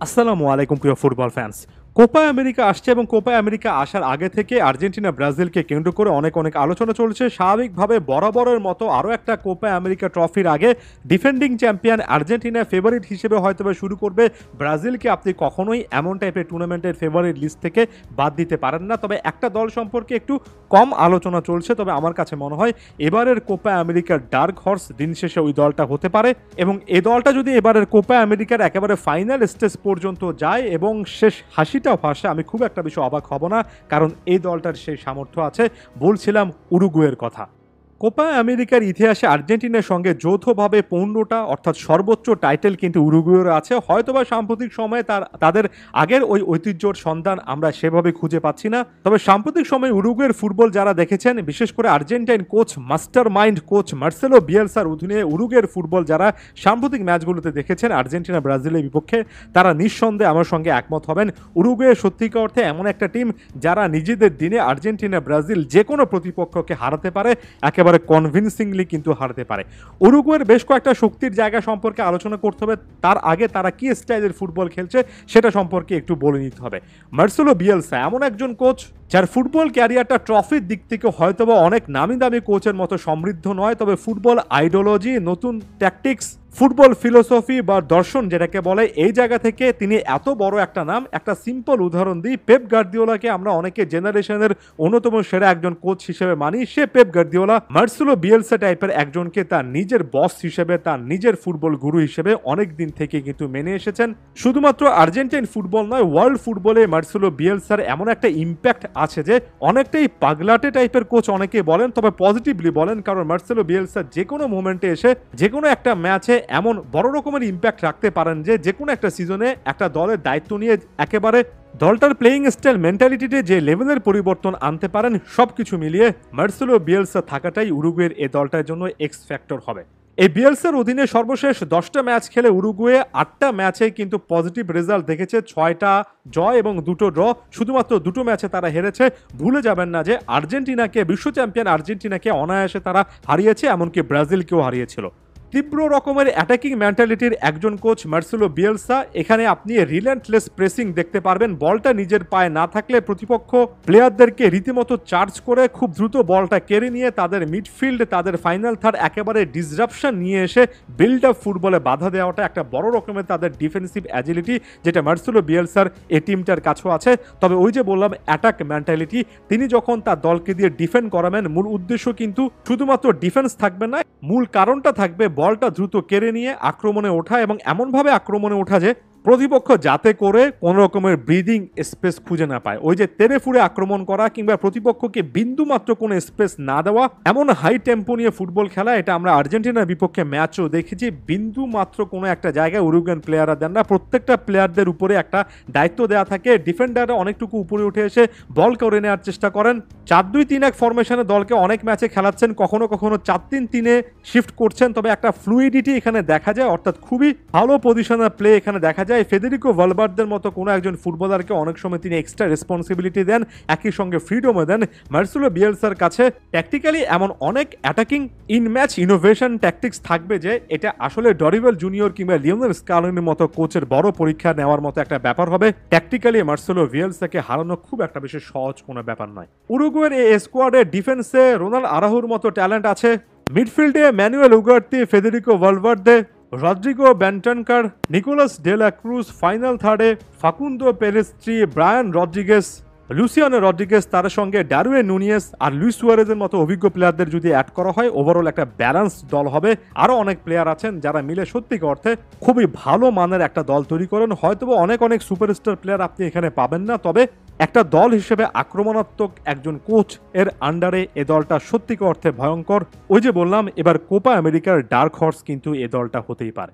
আসসালামু আলাইকুম প্রিয় ফুটবল ফ্যান্স। কোপা আমেরিকা আসছে এবং কোপা আমেরিকা আসার আগে থেকে আর্জেন্টিনা ব্রাজিলকে কেন্দ্র করে অনেক আলোচনা চলছে। স্বাভাবিকভাবে বরাবরের মতো আরও একটা কোপা আমেরিকা ট্রফির আগে ডিফেন্ডিং চ্যাম্পিয়ন আর্জেন্টিনা ফেভারিট হিসেবে হয়তো শুরু করবে। ব্রাজিলকে আপনি কখনোই এমন টাইপের টুর্নামেন্টের ফেভারিট লিস্ট থেকে বাদ দিতে পারেন না। তবে একটা দল সম্পর্কে একটু কম আলোচনা চলছে, তবে আমার কাছে মনে হয় এবারের কোপা আমেরিকার ডার্ক হর্স দিন শেষে ওই দলটা হতে পারে এবং এই দলটা যদি এবারের কোপা আমেরিকার একেবারে ফাইনাল স্টেজ পর্যন্ত যায় এবং শেষ হাসিটাও ভাষা, আমি খুব একটা বেশি অবাক হব না, কারণ এই দলটার সেই সামর্থ্য আছে। বলছিলাম উরুগুয়ের কথা। কোপা আমেরিকার ইতিহাসে আর্জেন্টিনার সঙ্গে যৌথভাবে 15টা অর্থাৎ সর্বোচ্চ টাইটেল কিন্তু উরুগুয়ের আছে। হয়তোবা সাম্প্রতিক সময়ে তাদের আগের ওই ঐতিহ্যর সন্ধান আমরা সেভাবে খুঁজে পাচ্ছি না। তবে সাম্প্রতিক সময়ে উরুগুয়ের ফুটবল যারা দেখেছেন, বিশেষ করে Argentine coach master mind coach Marcelo বিয়েলসার অধীনে উরুগুয়ের ফুটবল যারা সাম্প্রতিক ম্যাচগুলোতে দেখেছেন আর্জেন্টিনা ব্রাজিলের বিপক্ষে, তারা নিঃসন্দেহে আমার সঙ্গে একমত হবেন। উরুগুয়ে সত্যিকার অর্থে এমন একটা টিম যারা নিজেদের দিনে আর্জেন্টিনা ব্রাজিল যে কোনো প্রতিপক্ষকে হারাতে পারে, একেবারে কনভিনসিংলি কিন্তু হারতে পারে। উরুগুয়ের বেশ কয়েকটা শক্তির জায়গা সম্পর্কে আলোচনা করতে হবে, তার আগে তারা কি স্টাইলের ফুটবল খেলছে সেটা সম্পর্কে একটু বলে নিতে হবে। মার্সেলো বিয়েলসা এমন একজন কোচ যার ফুটবল ক্যারিয়ারটা ট্রফির দিক থেকে হয়তোবা অনেক নামি দামি কোচের মতো সমৃদ্ধ নয়, তবে ফুটবল আইডিওলজি, নতুন ট্যাকটিক্স, ফুটবল ফিলোসফি বা দর্শন যেটাকে বলে, এই জায়গা থেকে তিনি এত বড় একটা নাম। একটা সিম্পল উদাহরণ দিই, পেপ গার্দিওলাকে আমরা অনেকে জেনারেশনের অন্যতম সেরা একজন কোচ হিসেবে মানি। সে পেপ গার্দিওলা মার্সেলো বিয়েলসা টাইপের একজনকে তার নিজের বস হিসেবে, তার নিজের ফুটবল গুরু হিসেবে অনেক দিন থেকে কিন্তু মেনে এসেছেন। শুধুমাত্র আর্জেন্টাইন ফুটবল নয়, ওয়ার্ল্ড ফুটবলে মার্সেলো বিয়েলসার এমন একটা ইম্প্যাক্ট আছে যে অনেকটাই পাগলাটে টাইপের কোচ অনেকে বলেন, তবে পজিটিভলি বলেন, কারণ মার্সেলো বিয়েলসা যে কোনো মোমেন্টে এসে যে কোনো একটা ম্যাচে এমন বড় রকমের ইম্প্যাক্ট রাখতে পারেন যে কোনো একটা সিজনে একটা দলের দায়িত্ব নিয়ে একেবারে দলটার প্লেয়িং স্টাইল, মেন্টালিটিতে যে লেভেলের পরিবর্তন আনতে পারেন, সবকিছু মিলিয়ে মার্সেলো বিয়েলসা থাকাটাই উরুগুয়ের এই দলটার জন্য এক্স ফ্যাক্টর হবে। এই বিয়েলসার অধীনে সর্বশেষ 10টা ম্যাচ খেলে উরুগুয়ে 8টা ম্যাচে কিন্তু পজিটিভ রেজাল্ট দেখেছে, 6টা জয় এবং 2টো ড্র। শুধুমাত্র 2টো ম্যাচে তারা হেরেছে। ভুলে যাবেন না যে আর্জেন্টিনাকে, বিশ্ব চ্যাম্পিয়ন আর্জেন্টিনাকে অনায়াসে তারা হারিয়েছে, এমনকি ব্রাজিলকেও হারিয়েছিল। তীব্র রকমের অ্যাটাকিং মেন্টালিটির একজন কোচ মার্সেলো বিয়েলসা। এখানে আপনি রিল্যান্টলেস প্রেসিং দেখতে পারবেন। বলটা নিজের পায়ে না থাকলে প্রতিপক্ষ প্লেয়ারদেরকে রীতিমতো চার্জ করে খুব দ্রুত বলটা কেড়ে নিয়ে তাদের মিডফিল্ড, তাদের ফাইনাল থার্ড একেবারে ডিসরাপশন নিয়ে এসে বিল্ড আপ ফুটবলে বাধা দেওয়াটা একটা বড় রকমের তাদের ডিফেন্সিভ অ্যাজিলিটি, যেটা মার্সেলো বিয়েলসার এই টিমটার কাছেও আছে। তবে ওই যে বললাম অ্যাটাক মেন্টালিটি, তিনি যখন তার দলকে দিয়ে ডিফেন্ড করাবেন, মূল উদ্দেশ্য কিন্তু শুধুমাত্র ডিফেন্স থাকবে না, মূল কারণটা থাকবে বলটা দ্রুত কেড়ে নিয়ে আক্রমণে ওঠা এবং এমনভাবে আক্রমণে ওঠা যে প্রতিপক্ষ যাতে করে কোনো রকমের ব্রিদিং স্পেস খুঁজে না পায়। ওই যে তেরে ফুড়ে আক্রমণ করা কিংবা প্রতিপক্ষকে বিন্দু মাত্র কোনো স্পেস না দেওয়া, এমন হাই টেম্পো নিয়ে ফুটবল খেলা, এটা আমরা আর্জেন্টিনার বিপক্ষে ম্যাচও দেখেছি। বিন্দু মাত্র কোনো একটা জায়গায় উরুগুয়ান প্লেয়াররা দেন না, প্রত্যেকটা প্লেয়ারদের উপরে একটা দায়িত্ব দেওয়া থাকে। ডিফেন্ডাররা অনেকটুকু উপরে উঠে এসে বল করে নেওয়ার চেষ্টা করেন। 4-2-3-1 ফরমেশনে দলকে অনেক ম্যাচে খেলাচ্ছেন, কখনো কখনো 4-3-3-এ শিফট করছেন, তবে একটা ফ্লুইডিটি এখানে দেখা যায়, অর্থাৎ খুবই ভালো পজিশনাল প্লে এখানে দেখা যায়। ফেদেরিকো ভালভার্দের মতো কোনো একজন ফুটবলারকে অনেক সময় তিনি এক্সট্রা রেসপন্সিবিলিটি দেন, একই সঙ্গে ফ্রিডমও দেন। মার্সেলো বিয়েলসার কাছে ট্যাকটিক্যালি এমন অনেক attacking in match innovation tactics থাকবে যে এটা আসলে ডরিবেল জুনিয়র কিংবা লিওনেল স্কালোনির মতো কোচের বড় পরীক্ষা নেওয়ার মতো একটা ব্যাপার হবে। ট্যাকটিক্যালি মার্সেলো বিয়েলসাকে হারানো খুব একটা বেশি সহজ কোনো ব্যাপার নয়। উরুগুয়ের এই স্কোয়াডে ডিফেন্সে রোনাল্ড আরাহুর মতো ট্যালেন্ট আছে, মিডফিল্ডে Manuel Ugarte, Federico Valverde, Rodrigo Bentancur, Nicolas de la Cruz, final থার্ডে Facundo Pellistri, Brian Rodriguez, Luciano Rodriguez, তার সঙ্গে ডারউইন নুনিয়েস আর লুইস সুয়ারেজের মতো অভিজ্ঞ প্লেয়ারদের যদি অ্যাড করা হয়, ওভারঅল একটা ব্যালেন্স দল হবে। আরও অনেক প্লেয়ার আছেন যারা মিলে সত্যিকার অর্থে খুবই ভালো মানের একটা দল তৈরি করেন। হয়তোবা অনেক সুপারস্টার প্লেয়ার আপনি এখানে পাবেন না, তবে একটা দল হিসেবে আক্রমণাত্মক একজন কোচ এর আন্ডারে এ দলটা সত্যিকার অর্থে ভয়ঙ্কর। ওই যে বললাম, এবার কোপা আমেরিকার ডার্ক হর্স কিন্তু এ দলটা হতেই পারে।